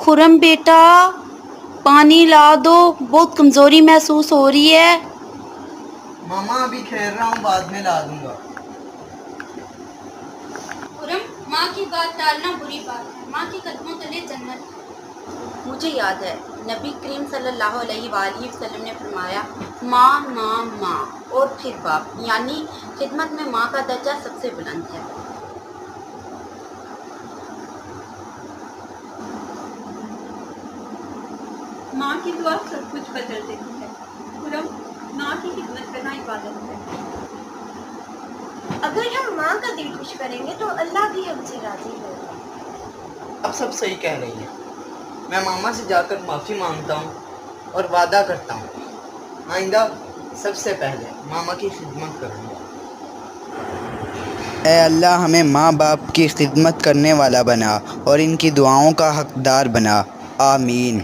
خرم بیٹا پانی لا دو، بہت کمزوری محسوس ہو رہی ہے۔ ماما ابھی کھیل رہا ہوں، بعد میں لا دوں گا۔ خرم ماں کی بات ٹالنا بری بات ہے، ماں کے قدموں تلے جنت ہے۔ مجھے یاد ہے نبی کریم صلی اللہ علیہ وآلہ وسلم نے فرمایا ماں ماں ماں اور پھر باپ، یعنی خدمت میں ماں کا درجہ سب سے بلند ہے۔ ماں کی دعا سب کچھ بدل دیتی ہے۔ خرم ماں کی خدمت کرنا عبادت ہے۔ اگر ہم ماں کا دل خوش کریں گے تو اللہ بھی ہم سے راضی ہوگا۔ اب سب صحیح کہہ رہی ہیں، میں ماما سے جا کر معافی مانگتا ہوں اور وعدہ کرتا ہوں آئندہ سب سے پہلے ماما کی خدمت کروں گا۔ اے اللہ ہمیں ماں باپ کی خدمت کرنے والا بنا اور ان کی دعاؤں کا حقدار بنا، آمین۔